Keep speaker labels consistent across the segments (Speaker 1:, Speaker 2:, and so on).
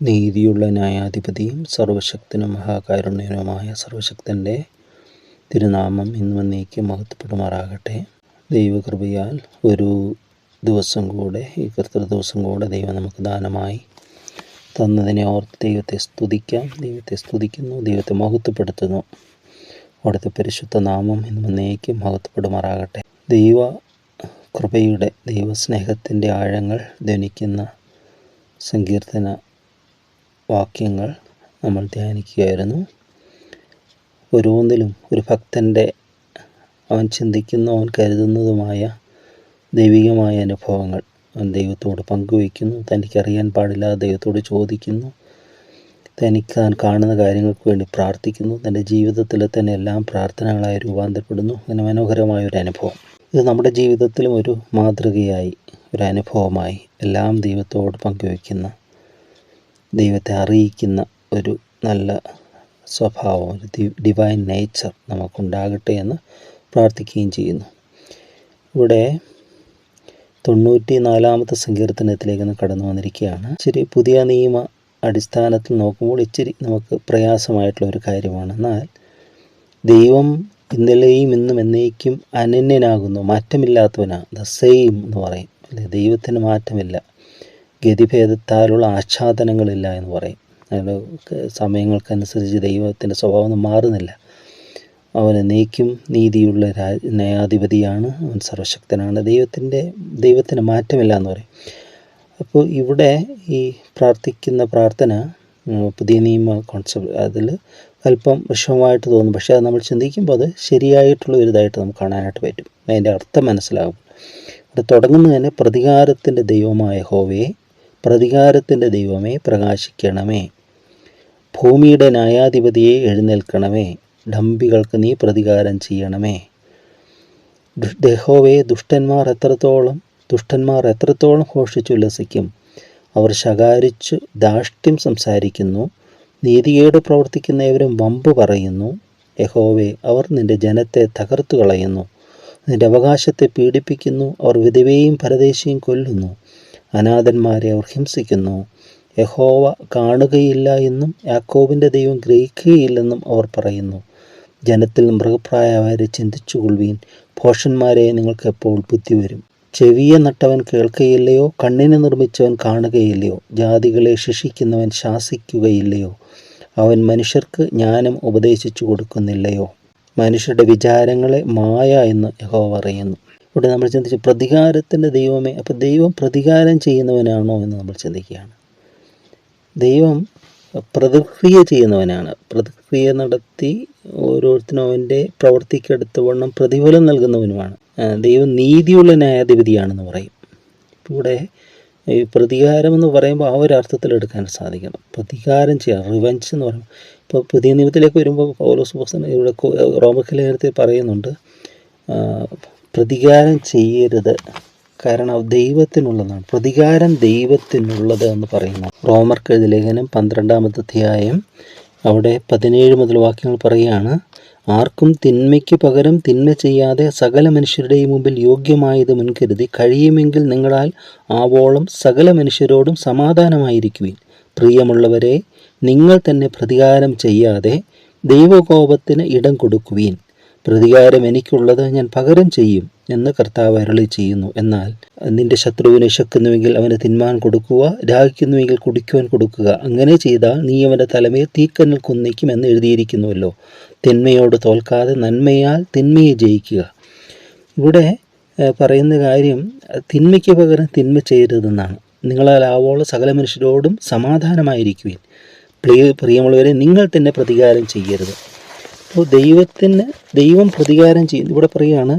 Speaker 1: നീതിയുള്ള ന്യായാധിപതിയും സർവശക്തനും മഹാകാരുണ്യനുമായ സർവശക്തൻ്റെ തിരുനാമം ഇന്നും എന്നേക്കും മഹത്വപ്പെടുമാറാകട്ടെ. ദൈവകൃപയാൽ ഒരു ദിവസം കൂടെ, ഈ കർത്തൃ ദിവസം കൂടെ ദൈവം നമുക്ക് ദാനമായി തന്നതിനെ ഓർത്ത് ദൈവത്തെ സ്തുതിക്കാം. ദൈവത്തെ സ്തുതിക്കുന്നു, ദൈവത്തെ മഹത്വപ്പെടുത്തുന്നു. അവിടുത്തെ പരിശുദ്ധ നാമം ഇന്നും എന്നേക്കും മഹത്വപ്പെടുമാറാകട്ടെ. ദൈവ കൃപയുടെ, ദൈവസ്നേഹത്തിൻ്റെ ആഴങ്ങൾ ധ്വനിക്കുന്ന സങ്കീർത്തന വാക്യങ്ങൾ നമ്മൾ ധ്യാനിക്കുകയായിരുന്നു. ഓരോന്നിലും ഒരു ഭക്തൻ്റെ അവൻ ചിന്തിക്കുന്ന, അവൻ കരുതുന്നതുമായ ദൈവികമായ അനുഭവങ്ങൾ അവൻ ദൈവത്തോട് പങ്കുവയ്ക്കുന്നു. തനിക്കറിയാൻ പാടില്ലാതെ ദൈവത്തോട് ചോദിക്കുന്നു. തനിക്ക് താൻ കാണുന്ന കാര്യങ്ങൾക്ക് വേണ്ടി പ്രാർത്ഥിക്കുന്നു. തൻ്റെ ജീവിതത്തിൽ തന്നെ എല്ലാം പ്രാർത്ഥനകളായി രൂപാന്തരപ്പെടുന്നു. അങ്ങനെ മനോഹരമായ ഒരു അനുഭവം. ഇത് നമ്മുടെ ജീവിതത്തിലും ഒരു മാതൃകയായി, ഒരു അനുഭവമായി എല്ലാം ദൈവത്തോട് പങ്കുവയ്ക്കുന്ന, ദൈവത്തെ അറിയിക്കുന്ന ഒരു നല്ല സ്വഭാവം, ഒരു ഡിവൈൻ നേച്ചർ നമുക്കുണ്ടാകട്ടെ എന്ന് പ്രാർത്ഥിക്കുകയും ചെയ്യുന്നു. ഇവിടെ 94-ാമത്തെ സങ്കീർത്തനത്തിലേക്ക് കടന്നു വന്നിരിക്കുകയാണ്. ഇച്ചിരി പുതിയ നിയമ അടിസ്ഥാനത്തിൽ നോക്കുമ്പോൾ ഇച്ചിരി നമുക്ക് പ്രയാസമായിട്ടുള്ള ഒരു കാര്യമാണ്. എന്നാൽ ദൈവം ഇന്നലെയും ഇന്നും എന്നേക്കും അനന്യനാകുന്നു, മാറ്റമില്ലാത്തവനാണ്. ദ സെയിം എന്ന് പറയും അല്ലേ. ദൈവത്തിന് മാറ്റമില്ല, ഗതിഭേദത്താലുള്ള ആച്ഛാദനങ്ങളില്ല എന്ന് പറയും. സമയങ്ങൾക്കനുസരിച്ച് ദൈവത്തിൻ്റെ സ്വഭാവം മാറുന്നില്ല. അവൻ എന്നേക്കും നീതിയുള്ള ന്യായാധിപതിയാണ്, അവൻ സർവശക്തനാണ്. ദൈവത്തിന് മാറ്റമില്ല എന്ന് പറയും. അപ്പോൾ ഇവിടെ ഈ പ്രാർത്ഥിക്കുന്ന പ്രാർത്ഥന പുതിയ നിയമ കോൺസെപ്റ്റ്, അതിൽ അല്പം വിഷമമായിട്ട് തോന്നും. പക്ഷേ അത് നമ്മൾ ചിന്തിക്കുമ്പോൾ അത് ശരിയായിട്ടുള്ള ഒരു ഇതായിട്ട് നമുക്ക് കാണാനായിട്ട് പറ്റും. അതിൻ്റെ അർത്ഥം മനസ്സിലാകും. ഇവിടെ തുടങ്ങുന്നത് തന്നെ പ്രതികാരത്തിൻ്റെ ദൈവമായ യഹോവേ, പ്രതികാരത്തിൻ്റെ ദൈവമേ പ്രകാശിക്കണമേ, ഭൂമിയുടെ ന്യായാധിപതിയെ എഴുന്നേൽക്കണമേ, ഡംബികൾക്ക് നീ പ്രതികാരം ചെയ്യണമേ. യഹോവേ, ദുഷ്ടന്മാർ എത്രത്തോളം ഘോഷിച്ചുല്ലസിക്കും. അവർ ശകാരിച്ചു ധാർഷ്ട്യം സംസാരിക്കുന്നു, നീതികേട് പ്രവർത്തിക്കുന്നവരും വമ്പ് പറയുന്നു. യഹോവേ, അവർ നിന്റെ ജനത്തെ തകർത്തു കളയുന്നു, നിന്റെ അവകാശത്തെ പീഡിപ്പിക്കുന്നു. അവർ വിധവയെയും പരദേശിയും കൊല്ലുന്നു, അനാഥന്മാരെ അവർ ഹിംസിക്കുന്നു. യഹോവ കാണുകയില്ല എന്നും യാക്കോബിൻ്റെ ദൈവം ഗ്രഹിക്കുകയില്ലെന്നും അവർ പറയുന്നു. ജനത്തിൽ മൃഗപ്രായവരെ ചിന്തിച്ചുകൊള്ളുവീൻ, ഭോഷന്മാരെ നിങ്ങൾക്ക് എപ്പോൾ ബുദ്ധി വരും. ചെവിയെ നട്ടവൻ കേൾക്കുകയില്ലയോ, കണ്ണിനെ നിർമ്മിച്ചവൻ കാണുകയില്ലയോ, ജാതികളെ ശിക്ഷിക്കുന്നവൻ ശാസിക്കുകയില്ലയോ, അവൻ മനുഷ്യർക്ക് ജ്ഞാനം ഉപദേശിച്ചു കൊടുക്കുന്നില്ലയോ. മനുഷ്യരുടെ വിചാരങ്ങളെ മായ എന്ന് യഹോവ അറിയുന്നു. ഇവിടെ നമ്മൾ ചിന്തിച്ച് പ്രതികാരത്തിൻ്റെ ദൈവമേ, അപ്പോൾ ദൈവം പ്രതികാരം ചെയ്യുന്നവനാണോ എന്ന് നമ്മൾ ചിന്തിക്കുകയാണ്. ദൈവം പ്രതിക്രിയ ചെയ്യുന്നവനാണ്. പ്രതിക്രിയ നടത്തി ഓരോരുത്തരും അവൻ്റെ പ്രവർത്തിക്കെടുത്തവണ്ണം പ്രതിഫലം നൽകുന്നവനുമാണ്. ദൈവം നീതിയുള്ള ന്യായാധിപതിയാണെന്ന് പറയും. ഇവിടെ ഈ പ്രതികാരം എന്ന് പറയുമ്പോൾ ആ ഒരു അർത്ഥത്തിൽ എടുക്കാൻ സാധിക്കണം. പ്രതികാരം ചെയ്യാം, റിവെഞ്ച് എന്ന് പറയുമ്പോൾ. ഇപ്പോൾ പുതിയ നിയമത്തിലേക്ക് വരുമ്പോൾ പൗലോസ് അപ്പോസ്തലൻ ഇവിടെ റോമലേഖനത്തിൽ പറയുന്നുണ്ട്, പ്രതികാരം ചെയ്യരുത്, കാരണം ദൈവത്തിനുള്ളതാണ്. പ്രതികാരം ദൈവത്തിനുള്ളത് എന്ന് പറയുന്നു. റോമർക്കെഴുതിയ ലേഖനം 12-ാമത്തെ അധ്യായം അവിടെ 17 മുതൽ വാക്യങ്ങൾ പറയുകയാണ്. ആർക്കും തിന്മയ്ക്ക് പകരം തിന്മ ചെയ്യാതെ സകല മനുഷ്യരുടെയും മുമ്പിൽ യോഗ്യമായത് മുൻകരുതി കഴിയുമെങ്കിൽ നിങ്ങളാൽ ആവോളം സകല മനുഷ്യരോടും സമാധാനമായിരിക്കുവിൻ. പ്രിയമുള്ളവരെ, നിങ്ങൾ തന്നെ പ്രതികാരം ചെയ്യാതെ ദൈവകോപത്തിന് ഇടം കൊടുക്കുവീൻ. പ്രതികാരം എനിക്കുള്ളത്, ഞാൻ പകരം ചെയ്യും എന്ന് കർത്താവ് അരുളി ചെയ്യുന്നു. എന്നാൽ നിന്റെ ശത്രുവിനെ ശക്കുന്നുവെങ്കിൽ അവന് തിന്മാൻ കൊടുക്കുക, ദാഹിക്കുന്നുവെങ്കിൽ കുടിക്കുവാൻ കൊടുക്കുക. അങ്ങനെ ചെയ്താൽ നീ അവൻ്റെ തലമേൽ തീക്കനൽ കുന്നിക്കും എന്ന് എഴുതിയിരിക്കുന്നുവല്ലോ. തിന്മയോട് തോൽക്കാതെ നന്മയാൽ തിന്മയെ ജയിക്കുക. ഇവിടെ പറയുന്ന കാര്യം തിന്മയ്ക്ക് പകരം തിന്മ ചെയ്യരുതെന്നാണ്. നിങ്ങളാൽ ആവോളം സകല മനുഷ്യരോടും സമാധാനമായിരിക്കുവിൻ. പ്രിയമുള്ളവരെ, നിങ്ങൾ തന്നെ പ്രതികാരം ചെയ്യരുത്. അപ്പോൾ ദൈവം പ്രതികാരം ചെയ്യുന്നു. ഇവിടെ പറയുകയാണ്,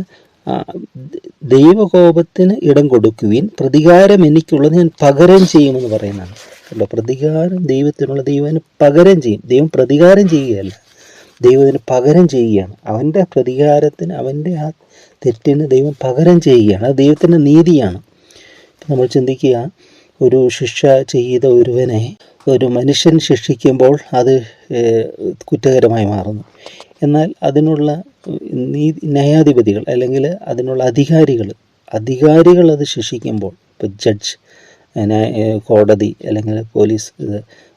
Speaker 1: ദൈവകോപത്തിന് ഇടം കൊടുക്കുവിൻ, പ്രതികാരം എനിക്കുള്ളത്, ഞാൻ പകരം ചെയ്യുമെന്ന് പറയുന്നതാണ്. കണ്ടോ, പ്രതികാരം ദൈവത്തിനുള്ള, ദൈവത്തിന് പകരം ചെയ്യും. ദൈവം പ്രതികാരം ചെയ്യുകയല്ല, ദൈവത്തിന് പകരം ചെയ്യുകയാണ്. അവൻ്റെ പ്രതികാരത്തിന്, അവൻ്റെ ആ തെറ്റിന് ദൈവം പകരം ചെയ്യുകയാണ്. അത് ദൈവത്തിൻ്റെ നീതിയാണ്. നമ്മൾ ചിന്തിക്കുക, ഒരു ശിക്ഷ ചെയ്ത ഒരുവനെ ഒരു മനുഷ്യൻ ശിക്ഷിക്കുമ്പോൾ അത് കുറ്റകരമായി മാറുന്നു. എന്നാൽ അതിനുള്ള ന്യായാധിപതികൾ അല്ലെങ്കിൽ അതിനുള്ള അധികാരികൾ അത് ശിക്ഷിക്കുമ്പോൾ, ഇപ്പോൾ ജഡ്ജ്, കോടതി അല്ലെങ്കിൽ പോലീസ്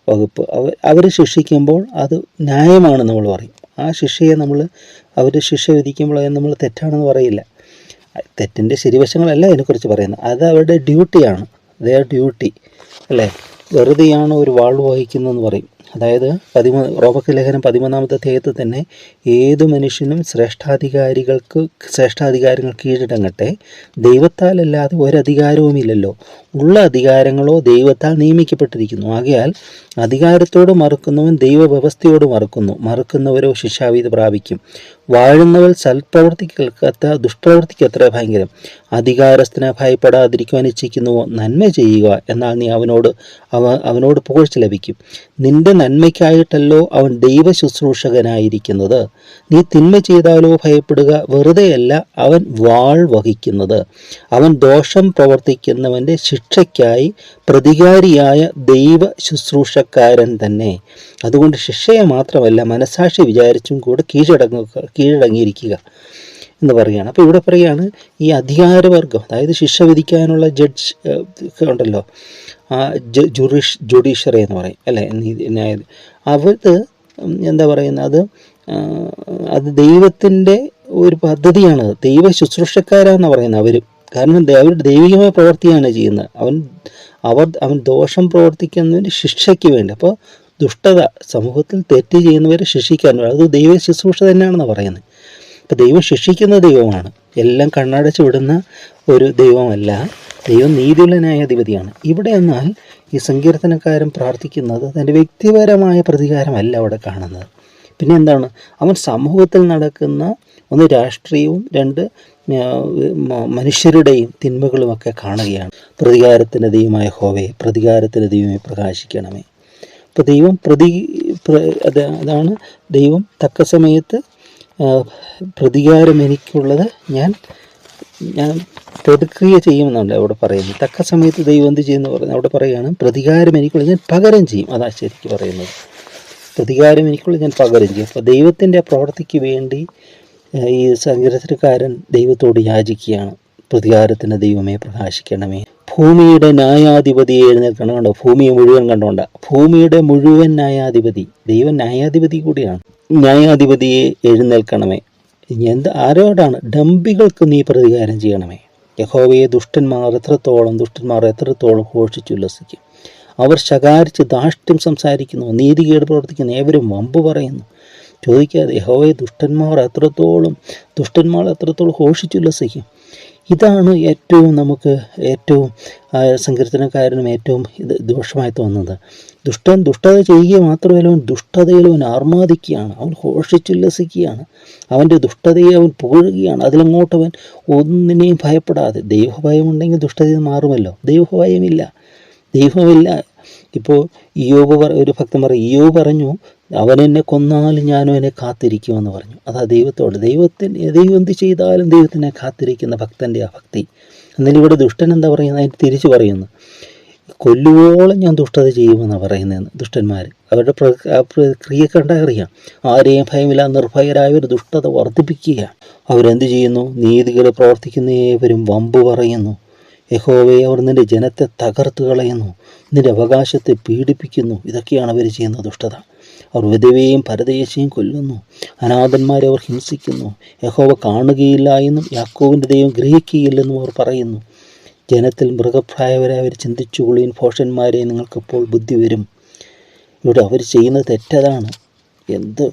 Speaker 1: വകുപ്പ്. അവർ ശിക്ഷിക്കുമ്പോൾ അത് ന്യായമാണ് നമ്മൾ പറയും. ആ ശിക്ഷയെ അവർ ശിക്ഷ വിധിക്കുമ്പോൾ അത് നമ്മൾ തെറ്റാണെന്ന് പറയില്ല. തെറ്റിൻ്റെ ശരിവശങ്ങളല്ല അതിനെക്കുറിച്ച് പറയുന്നത്, അത് അവരുടെ ഡ്യൂട്ടിയാണ്, ദെയർ ഡ്യൂട്ടി അല്ലേ. വെറുതെയാണ് ഒരു വാൾ വഹിക്കുന്നതെന്ന് പറയും. അതായത് റോമർക്ക് ലേഖനം 13-ാമത്തെ അധ്യായത്തിൽ തന്നെ ഏതു മനുഷ്യനും ശ്രേഷ്ഠാധികാരങ്ങൾ കീഴടങ്ങട്ടെ, ദൈവത്താലല്ലാതെ ഒരധികാരവുമില്ലല്ലോ, ഉള്ള അധികാരങ്ങളോ ദൈവത്താൽ നിയമിക്കപ്പെട്ടിരിക്കുന്നു. ആകയാൽ അധികാരത്തോട് മറുക്കുന്നവൻ ദൈവവ്യവസ്ഥയോട് മറുക്കുന്നവരോ ശിക്ഷാവിധി പ്രാപിക്കും. വാഴുന്നവർ സൽപ്രവർത്തിക്കൽക്കത്ത ദുഷ്പ്രവർത്തിക്കത്ര ഭയങ്കരം. അധികാരസ്ഥനെ ഭയപ്പെടാതിരിക്കുവാൻ ഇച്ഛിക്കുന്നുവോ, നന്മ ചെയ്യുക, എന്നാൽ നീ അവനോട് പുകഴ്ച ലഭിക്കും. നിന്റെ നന്മയ്ക്കായിട്ടല്ലോ അവൻ ദൈവ ശുശ്രൂഷകനായിരിക്കുന്നത്. നീ തിന്മ ചെയ്താലോ ഭയപ്പെടുക, വെറുതെയല്ല അവൻ വാൾ വഹിക്കുന്നത്. അവൻ ദോഷം പ്രവർത്തിക്കുന്നവൻ്റെ ശിക്ഷയ്ക്കായി പ്രതികാരിയായ ദൈവ ശുശ്രൂഷക്കാരൻ തന്നെ. അതുകൊണ്ട് ശിക്ഷയെ മാത്രമല്ല മനസാക്ഷി വിചാരിച്ചും കൂടെ കീഴടങ്ങിയിരിക്കുക എന്ന് പറയുകയാണ്. അപ്പോൾ ഇവിടെ പറയുകയാണ്, ഈ അധികാരവർഗം, അതായത് ശിക്ഷ വിധിക്കാനുള്ള ജഡ്ജ് ഉണ്ടല്ലോ, ജുഡീഷ്യറി എന്ന് പറയും അല്ലേ, ന്യായ, എന്താ പറയുന്നത്, അത് ദൈവത്തിൻ്റെ ഒരു പദ്ധതിയാണ്. ദൈവ ശുശ്രൂഷക്കാരാണെന്ന് പറയുന്നത് അവർ. കാരണം അവരുടെ ദൈവികമായ പ്രവൃത്തിയാണ് ചെയ്യുന്നത്. അവൻ ദോഷം പ്രവർത്തിക്കുന്നതിന് ശിക്ഷയ്ക്ക് വേണ്ടി. അപ്പോൾ ദുഷ്ടത, സമൂഹത്തിൽ തെറ്റ് ചെയ്യുന്നവരെ ശിക്ഷിക്കാൻ, അത് ദൈവ ശുശ്രൂഷ തന്നെയാണെന്ന് പറയുന്നത്. അപ്പോൾ ദൈവം ശിക്ഷിക്കുന്ന ദൈവമാണ്, എല്ലാം കണ്ണടച്ച് വിടുന്ന ഒരു ദൈവമല്ല. ദൈവം നീതിയുള്ള ന്യായാധിപതിയാണ്. ഇവിടെ എന്നാൽ ഈ സങ്കീർത്തനക്കാരൻ പ്രാർത്ഥിക്കുന്നത് തൻ്റെ വ്യക്തിപരമായ പ്രതികാരമല്ല അവിടെ കാണുന്നത്. പിന്നെ എന്താണ്, അവൻ സമൂഹത്തിൽ നടക്കുന്ന ഒന്ന് രാഷ്ട്രീയവും രണ്ട് മനുഷ്യരുടെയും തിന്മകളുമൊക്കെ കാണുകയാണ്. പ്രതികാരത്തിൻ്റെ ദൈവമായ യഹോവേ, പ്രതികാരത്തിൻ്റെ ദൈവമേ പ്രകാശിക്കണമേ. അപ്പോൾ ദൈവം അതാണ് ദൈവം തക്ക സമയത്ത് പ്രതികാരം എനിക്കുള്ളത് ഞാൻ പ്രതിക്രിയ ചെയ്യുമെന്നാണ് അവിടെ പറയുന്നത്. തക്ക സമയത്ത് ദൈവം എന്ത് ചെയ്യുമെന്ന് പറയുന്നത് അവിടെ പറയുകയാണ്, പ്രതികാരം എനിക്കുള്ളത് ഞാൻ പകരം ചെയ്യും. അതാ ശരിക്കും പറയുന്നത്, പ്രതികാരം എനിക്കുള്ളത് ഞാൻ പകരം ചെയ്യും. അപ്പോൾ ദൈവത്തിൻ്റെ പ്രവൃത്തിക്ക് വേണ്ടി ഈ സങ്കീർത്തനക്കാരൻ ദൈവത്തോട് യാചിക്കുകയാണ്, പ്രതികാരത്തിന് ദൈവമേ പ്രകാശിക്കണമേ. ഭൂമിയുടെ ന്യായാധിപതിയെ എഴുന്നേൽക്കണം. കണ്ടോ, ഭൂമിയെ മുഴുവൻ കണ്ടോണ്ട, ഭൂമിയുടെ മുഴുവൻ ന്യായാധിപതി, ദൈവം ന്യായാധിപതി കൂടിയാണ്. ന്യായാധിപതിയെ എഴുന്നേൽക്കണമേ. ആരോടാണ്? ഡംബികൾക്ക് നീ പ്രതികാരം ചെയ്യണമേ. യഹോവയെ ദുഷ്ടന്മാർ എത്രത്തോളം ഘോഷിച്ചുല്ലസിക്കും. അവർ ശകാരിച്ച് ധാർഷ്ട്യം സംസാരിക്കുന്നു, നീതികേട് പ്രവർത്തിക്കുന്ന ഏവരും വമ്പ് പറയുന്നു. ചോദിക്കാതെ യഹോവയെ ദുഷ്ടന്മാർ എത്രത്തോളം ഘോഷിച്ചുല്ലസിക്കും. ഇതാണ് ഏറ്റവും സങ്കീർത്തനക്കാരനും ഏറ്റവും ദോഷമായി തോന്നുന്നത്. ദുഷ്ടത ചെയ്യുക മാത്രമല്ല, അവൻ ദുഷ്ടതയിൽ അവൻ ആർമാദിക്കുകയാണ്, അവൻ ഘോഷിച്ചുല്ലസിക്കുകയാണ്, അവൻ്റെ ദുഷ്ടതയെ അവൻ പുകഴുകയാണ്. അതിലങ്ങോട്ടവൻ ഒന്നിനെയും ഭയപ്പെടാതെ. ദൈവഭയമുണ്ടെങ്കിൽ ദുഷ്ടത മാറുമല്ലോ. ദൈവഭയമില്ല. ഇപ്പോൾ ഒരു ഭക്തൻ പറയും, ഇയ്യോബ് പറഞ്ഞു, അവനെന്നെ കൊന്നാലും ഞാനും അവനെ കാത്തിരിക്കുമെന്ന് പറഞ്ഞു. അതാ ദൈവം എന്ത് ചെയ്താലും ദൈവത്തിനെ കാത്തിരിക്കുന്ന ഭക്തൻ്റെ ആ ഭക്തി. എന്നാലും ഇവിടെ ദുഷ്ടൻ എന്താ പറയുന്നത്? അതിന് തിരിച്ചു പറയുന്നു, കൊല്ലുവോളം ഞാൻ ദുഷ്ടത ചെയ്യുമെന്നാണ് പറയുന്നതെന്ന്. ദുഷ്ടന്മാർ അവരുടെ ക്രിയ കണ്ടറിയാം. ആരെയും ഭയമില്ല, നിർഭയരായവർ ദുഷ്ടത വർദ്ധിപ്പിക്കുക. അവരെന്ത് ചെയ്യുന്നു? നീതികൾ പ്രവർത്തിക്കുന്ന ഏവരും വമ്പ് പറയുന്നു. യഹോവയെ, അവർ നിൻ്റെ ജനത്തെ തകർത്ത് കളയുന്നു, നിൻ്റെ അവകാശത്തെ പീഡിപ്പിക്കുന്നു. ഇതൊക്കെയാണ് അവർ ചെയ്യുന്ന ദുഷ്ടത. അവർ വിധവയെയും പരദേശിയെയും കൊല്ലുന്നു, അനാഥന്മാരെ അവർ ഹിംസിക്കുന്നു. യഹോവ കാണുകയില്ല എന്നും യാക്കോബിൻ്റെ ദൈവം ഗ്രഹിക്കുകയില്ലെന്നും അവർ പറയുന്നു. ജനത്തിൽ മൃഗപ്രായവരായവർ ചിന്തിച്ചുകൊള്ളുവിൻ, ഭോഷന്മാരെ നിങ്ങൾക്കിപ്പോൾ ബുദ്ധി വരും. ഇവിടെ അവർ ചെയ്യുന്നത് തെറ്റതാണ്. എന്ത്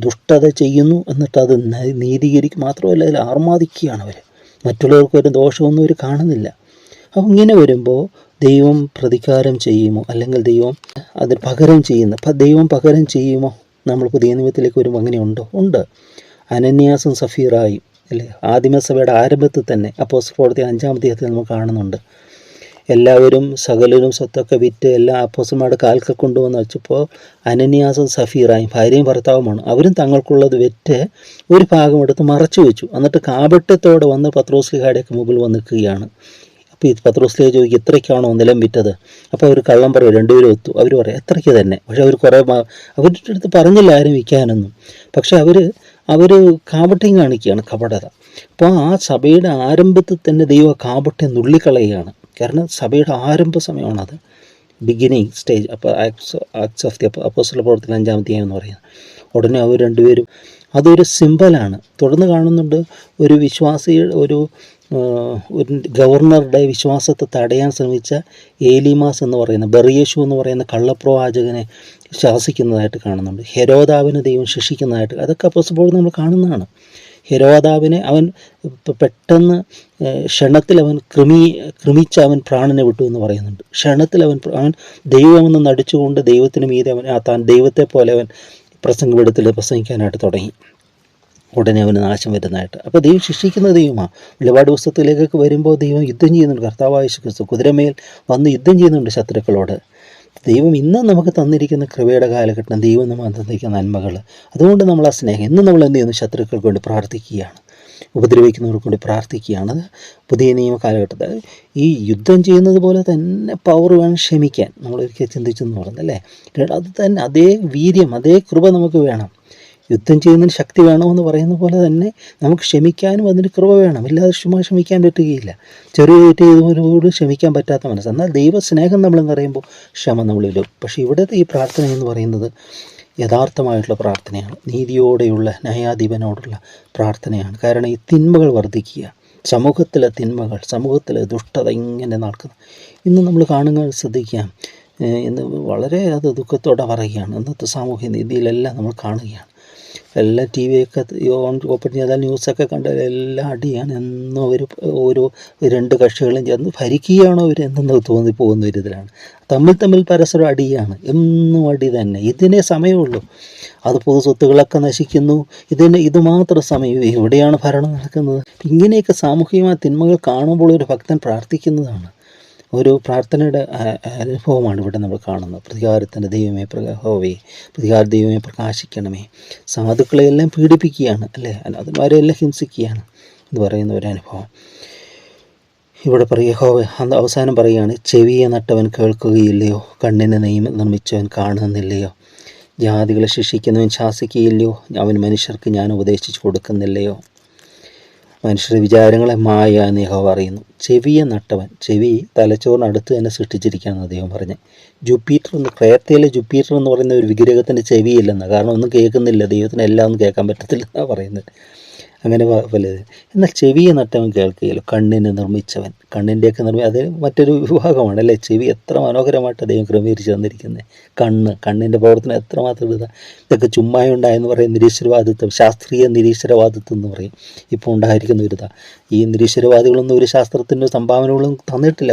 Speaker 1: ദുഷ്ടത ചെയ്യുന്നു, എന്നിട്ട് അത് നീതീകരിക്കും. മാത്രമല്ല അതിൽ ആർമാദിക്കുകയാണ് അവർ. മറ്റുള്ളവർക്ക് ഒരു ദോഷമൊന്നും അവർ കാണുന്നില്ല. അപ്പം ഇങ്ങനെ വരുമ്പോൾ ദൈവം പ്രതികാരം ചെയ്യുമോ, അല്ലെങ്കിൽ ദൈവം അതിന് പകരം ദൈവം പകരം ചെയ്യുമോ? നമ്മൾ പുതിയ നിയമത്തിലേക്ക് വരുമ്പോൾ അങ്ങനെയുണ്ടോ? ഉണ്ട്. അനന്യാസും സഫീറായും അല്ലേ, ആദിമസഭയുടെ ആരംഭത്തിൽ തന്നെ അപ്പോസ്തല പ്രവൃത്തി 5-ാം അധ്യായത്തിൽ നമ്മൾ കാണുന്നുണ്ട്. എല്ലാവരും സകലരും സ്വത്തൊക്കെ വിറ്റ് എല്ലാ അപ്പോസ്തലന്മാരുടെ കാൽക്കൽ കൊണ്ടുവന്ന് വെച്ചപ്പോൾ അനന്യാസും സഫീറായും ഭാര്യയും ഭർത്താവുമാണ്. അവരും തങ്ങൾക്കുള്ളത് വിറ്റ് ഒരു ഭാഗം എടുത്ത് മറച്ചു വെച്ചു. എന്നിട്ട് കാപട്യത്തോടെ വന്ന് പത്രോസ്ലീഹായുടെയൊക്കെ മുമ്പിൽ വന്ന് നിൽക്കുകയാണ്. അപ്പോൾ ഈ പത്രോസ്ലീഹ ചോദിക്കും, ഇത്രയ്ക്കാണോ നിലം വിറ്റത്? അപ്പോൾ അവർ കള്ളം പറയും, രണ്ടുപേരും ഒത്തു. അവർ പറയും എത്രയ്ക്ക് തന്നെ. പക്ഷെ അവർ അവരുടെ അടുത്ത് പറഞ്ഞില്ല ആരും വിൽക്കാനൊന്നും. പക്ഷെ അവർ കാപട്യം കാണിക്കുകയാണ്, കപടത. അപ്പോൾ ആ സഭയുടെ ആരംഭത്തിൽ തന്നെ ദൈവം കാപട്യം നുള്ളിക്കളയുകയാണ്. കാരണം സഭയുടെ ആരംഭ സമയമാണത്. Beginning stage. അപ്പോൾ ആക്ട്സ് ഓഫ് ദി അപ്പോസ്തല പ്രവർത്തനം 5-ാം അധ്യായം എന്ന് പറയുന്നത്. ഉടനെ അവർ രണ്ടുപേരും, അതൊരു സിമ്പലാണ്. തുടർന്ന് കാണുന്നുണ്ട്, ഒരു ഒരു ഗവർണറുടെ വിശ്വാസത്തെ തടയാൻ ശ്രമിച്ച ഏലിമാസ് എന്ന് പറയുന്ന ബർയേഷു എന്ന് പറയുന്ന കള്ളപ്രവാചകനെ ശാസിക്കുന്നതായിട്ട് കാണുന്നുണ്ട്. ഹെരോദാവിനെ ദൈവം ശിക്ഷിക്കുന്നതായിട്ട്, അതൊക്കെ അപ്പോസ്തലപ്രവർത്തനത്തിൽ നമ്മൾ കാണുന്നതാണ്. ഹെരോദാവിനെ അവൻ പെട്ടെന്ന് ക്ഷണത്തിൽ അവൻ ക്രമിച്ച് അവൻ പ്രാണനെ വിട്ടു എന്ന് പറയുന്നുണ്ട്. ക്ഷണത്തിൽ അവൻ ദൈവമെന്ന് നടിച്ചുകൊണ്ട് ദൈവത്തിന് മീതെ താൻ ദൈവത്തെ പോലെ അവൻ പ്രസംഗിക്കാനായിട്ട് തുടങ്ങി. ഉടനെ അവന് നാശം വരുന്നതായിട്ട്. അപ്പോൾ ദൈവം ശിക്ഷിക്കുന്ന ദൈവമാണ്. വെളിപാട് പുസ്തകത്തിലേക്കൊക്കെ വരുമ്പോൾ ദൈവം യുദ്ധം ചെയ്യുന്നുണ്ട്. കർത്താവായ യേശു ക്രിസ്തു കുതിരമേൽ വന്ന് യുദ്ധം ചെയ്യുന്നുണ്ട് ശത്രുക്കളോട്. ദൈവം ഇന്ന് നമുക്ക് തന്നിരിക്കുന്ന കൃപയുടെ കാലഘട്ടം, ദൈവം നമ്മൾ തന്നിരിക്കുന്ന നന്മകൾ, അതുകൊണ്ട് നമ്മൾ ആ സ്നേഹം ഇന്ന് നമ്മൾ എന്ത് ചെയ്യുന്നു? ശത്രുക്കൾക്ക് വേണ്ടി പ്രാർത്ഥിക്കുകയാണ്, ഉപദ്രവിക്കുന്നവർക്ക് വേണ്ടി പ്രാർത്ഥിക്കുകയാണ്. അത് പുതിയ നിയമ കാലഘട്ടത്തിൽ ഈ യുദ്ധം ചെയ്യുന്നത് പോലെ തന്നെ പവർ വേണം ക്ഷമിക്കാൻ. നമ്മളൊരിക്കൽ ചിന്തിച്ചെന്ന് പറഞ്ഞല്ലേ, അത് തന്നെ അതേ വീര്യം, അതേ കൃപ നമുക്ക് വേണം. യുദ്ധം ചെയ്യുന്നതിന് ശക്തി വേണമെന്ന് പറയുന്ന പോലെ തന്നെ നമുക്ക് ക്ഷമിക്കാനും അതിന് കൃപ വേണം. ഇല്ലാതെ ക്ഷമിക്കാൻ പറ്റുകയില്ല. ചെറിയ തെറ്റ് ചെയ്തവരോട് ക്ഷമിക്കാൻ പറ്റാത്ത മനസ്സ്. എന്നാൽ ദൈവസ്നേഹം നമ്മളെന്ന് പറയുമ്പോൾ ക്ഷമ നമ്മളിലും. പക്ഷേ ഇവിടുത്തെ ഈ പ്രാർത്ഥന എന്ന് പറയുന്നത് യഥാർത്ഥമായിട്ടുള്ള പ്രാർത്ഥനയാണ്, നീതിയോടെയുള്ള ന്യായാധിപനോടുള്ള പ്രാർത്ഥനയാണ്. കാരണം ഈ തിന്മകൾ വർദ്ധിക്കുക, സമൂഹത്തിലെ തിന്മകൾ, സമൂഹത്തിലെ ദുഷ്ടത ഇങ്ങനെ നടക്കുന്നു. ഇന്ന് നമ്മൾ കാണുന്നത് ശ്രദ്ധിക്കാം, ഇന്ന് വളരെ അത് ദുഃഖത്തോടെ പറയുകയാണ്. ഇന്നത്തെ സാമൂഹ്യ നീതിയിലെല്ലാം നമ്മൾ കാണുകയാണ്. എല്ലാ ടി വിയൊക്കെ ഓപ്പൺ ചെയ്താൽ ന്യൂസൊക്കെ കണ്ടാൽ എല്ലാം അടിയാണ്. എന്നും അവർ ഓരോ രണ്ട് കക്ഷികളും ചേർന്ന് ഭരിക്കുകയാണോ അവർ എന്നു തോന്നിപ്പോകുന്ന ഒരു ഇതിലാണ്. തമ്മിൽ പരസ്പരം അടിയാണ്, എന്നും അടി തന്നെ. ഇതിനേ സമയമുള്ളൂ. അത് പൊതു സ്വത്തുകളൊക്കെ നശിക്കുന്നു, ഇത് മാത്രം സമയം. എവിടെയാണ് ഭരണം നടക്കുന്നത്? ഇങ്ങനെയൊക്കെ സാമൂഹികമായ തിന്മകൾ കാണുമ്പോൾ ഒരു ഭക്തൻ പ്രാർത്ഥിക്കുന്നതാണ്. ഒരു പ്രാർത്ഥനയുടെ അനുഭവമാണ് ഇവിടെ നമ്മൾ കാണുന്നത്. പ്രതികാരത്തിൻ്റെ ദൈവമേ പ്രതികാര ദൈവമേ പ്രകാശിക്കണമേ. സാധുക്കളെയെല്ലാം പീഡിപ്പിക്കുകയാണ് അല്ലേ, അതിന്മാരെല്ലാം ഹിംസിക്കുകയാണ് എന്ന് പറയുന്ന ഒരു അനുഭവം ഇവിടെ അവസാനം പറയുകയാണ്, ചെവിയെ നട്ടവൻ കേൾക്കുകയില്ലയോ, കണ്ണിനെ നിർമ്മിച്ചവൻ കാണുന്നില്ലയോ, ജാതികളെ ശിക്ഷിക്കുന്നവൻ ശാസിക്കുകയില്ലയോ, അവൻ മനുഷ്യർക്ക് ഞാൻ ഉപദേശിച്ചു കൊടുക്കുന്നില്ലയോ. മനുഷ്യരുടെ വിചാരങ്ങളെ മായ എന്ന് യഹോവ പറയുന്നു. ചെവിയെ നട്ടവൻ, ചെവി തലച്ചോറിനടുത്ത് തന്നെ സൃഷ്ടിച്ചിരിക്കുകയാണെന്ന് അദ്ദേഹം പറഞ്ഞ്. ക്രേത്തയിലെ ജുപ്പിറ്റർ എന്ന് പറയുന്ന ഒരു വിഗ്രഹത്തിൻ്റെ ചെവിയില്ലെന്നാണ്. കാരണം ഒന്നും കേൾക്കുന്നില്ല, ദൈവത്തിന് എല്ലാം ഒന്നും കേൾക്കാൻ പറ്റത്തില്ല എന്നാണ് പറയുന്നത്. അങ്ങനെ പലത്. എന്നാൽ ചെവിയെ നട്ടവൻ കേൾക്കുകയില്ല, കണ്ണിനെ നിർമ്മിച്ചവൻ. കണ്ണിൻ്റെയൊക്കെ അത് മറ്റൊരു വിഭാഗമാണ് അല്ലേ. ചെവി എത്ര മനോഹരമായിട്ട് ദൈവം ക്രമീകരിച്ച് തന്നിരിക്കുന്നത്. കണ്ണിൻ്റെ പ്രവർത്തനം എത്രമാത്രം ഇതൊക്കെ ചുമ്മായുണ്ടായെന്ന് പറയും നിരീശ്വരവാദിത്വം, ശാസ്ത്രീയ നിരീശ്വരവാദിത്വം എന്ന് പറയും ഇപ്പോൾ ഉണ്ടായിരിക്കുന്ന ഒരു ഈ നിരീശ്വരവാദികളൊന്നും ഒരു ശാസ്ത്രത്തിൻ്റെ സംഭാവനകളും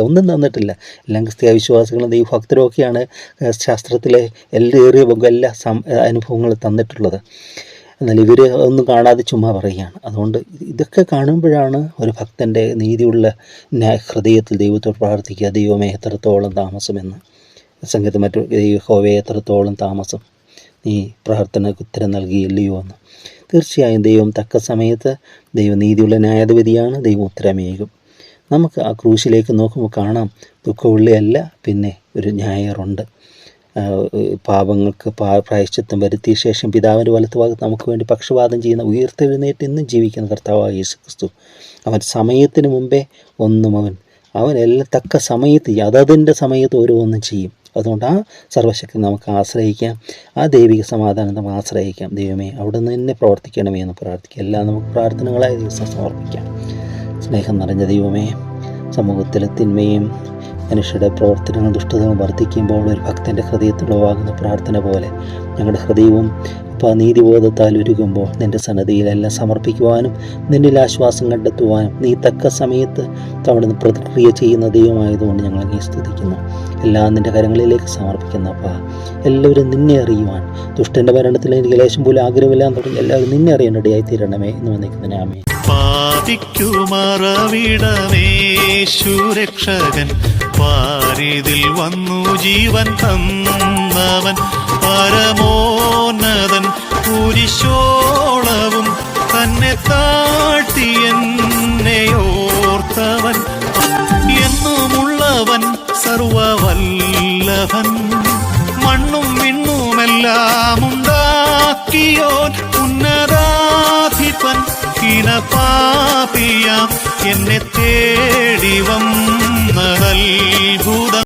Speaker 1: ഒന്നും തന്നിട്ടില്ല. എല്ലാം ക്രിസ്തീയ വിശ്വാസികളും ദൈവഭക്തരും ഒക്കെയാണ് ശാസ്ത്രത്തിലെ ഏറിയ എല്ലാ അനുഭവങ്ങളും തന്നിട്ടുള്ളത്. എന്നാൽ ഇവർ ഒന്നും കാണാതെ ചുമ്മാ പറയുകയാണ്. അതുകൊണ്ട് ഇതൊക്കെ കാണുമ്പോഴാണ് ഒരു ഭക്തൻ്റെ നീതിയുള്ള ഹൃദയത്തിൽ ദൈവത്തോട് പ്രാർത്ഥിക്കുക, ദൈവമേ എത്രത്തോളം താമസമെന്ന്. സംഗീതം യഹോവേ എത്രത്തോളം താമസം, നീ പ്രാർത്ഥനയ്ക്ക് ഉത്തരം നൽകിയില്ലയോ എന്ന്. തീർച്ചയായും ദൈവം തക്ക സമയത്ത് ദൈവം നീതിയുള്ള ന്യായാധിപതിയാണ്, ദൈവം ഉത്തരമേകും. നമുക്ക് ആ ക്രൂശിലേക്ക് നോക്കുമ്പോൾ കാണാം, ദുഃഖമുള്ളിയല്ല, പിന്നെ ഒരു ന്യായറുണ്ട്. പാപങ്ങൾക്ക് പ്രായശ്ചിത്തം വരുത്തിയ ശേഷം പിതാവിൻ്റെ വലത്തുഭാഗത്ത് നമുക്ക് വേണ്ടി പക്ഷപാതം ചെയ്യുന്ന ഉയർത്തെഴുന്നേറ്റ് ഇന്നും ജീവിക്കുന്ന കർത്താവായ യേശു ക്രിസ്തു. അവൻ സമയത്തിന് മുമ്പേ അവൻ എല്ലാം തക്ക സമയത്ത് അതതിൻ്റെ സമയത്ത് ഓരോന്നും ചെയ്യും. അതുകൊണ്ട് ആ സർവശക്തി നമുക്ക് ആശ്രയിക്കാം, ആ ദൈവിക സമാധാനം നമുക്ക് ആശ്രയിക്കാം. ദൈവമേ അവിടെ നിന്ന് തന്നെ പ്രവർത്തിക്കണമേ എന്ന് പ്രാർത്ഥിക്കാം. എല്ലാം നമുക്ക് പ്രാർത്ഥനകളായ ദിവസം സമർപ്പിക്കാം. സ്നേഹം നിറഞ്ഞ ദൈവമേ, സമൂഹത്തിലെ തിന്മയും മനുഷ്യരുടെ പ്രവർത്തനങ്ങൾ ദുഷ്ടതകളും വർദ്ധിക്കുമ്പോൾ ഒരു ഭക്തൻ്റെ ഹൃദയത്തിലുളവാകുന്ന പ്രാർത്ഥന പോലെ ഞങ്ങളുടെ ഹൃദയവും നീതിബോധത്താൽ ഉരുകുമ്പോൾ നിൻ്റെ സന്നദ്ധിയിലെല്ലാം സമർപ്പിക്കുവാനും നിന്നിൽ ആശ്വാസം കണ്ടെത്തുവാനും നീ തക്ക സമയത്ത് അവിടുന്ന് പ്രതിക്രിയ ചെയ്യുന്ന ദൈവമായതുകൊണ്ട് ഞങ്ങൾ അങ്ങേ സ്തുതിക്കുന്നു. എല്ലാം നിൻ്റെ കരങ്ങളിലേക്ക് സമർപ്പിക്കുന്ന എല്ലാവരും നിന്നെ അറിയുവാൻ, ദുഷ്ടൻ്റെ മരണത്തിൽ എനിക്ക് ലേശം പോലും ആഗ്രഹമില്ലാന്ന് തുടങ്ങി എല്ലാവരും നിന്നെ അറിയാൻ ഇടയായി തീരണമേ എന്ന് വന്നിരിക്കുന്നതിന് ആമേൻ.
Speaker 2: പാപിക്കുമറവിടമേശുരക്ഷകൻ പാരിതിൽ വന്നു ജീവൻ തന്നവൻ പരമോന്നതൻ കുരിശോളവും തന്നെ താഴ്ത്തിയെന്നെയോർത്തവൻ എന്നുമുള്ളവൻ സർവവല്ലഭൻ മണ്ണും വിണ്ണുമെല്ലാം ഉണ്ടാക്കിയോൻ ഉന്നതാധിപൻ പാപിയാം എന്നെ തേടി വന്നതത്ഭുതം.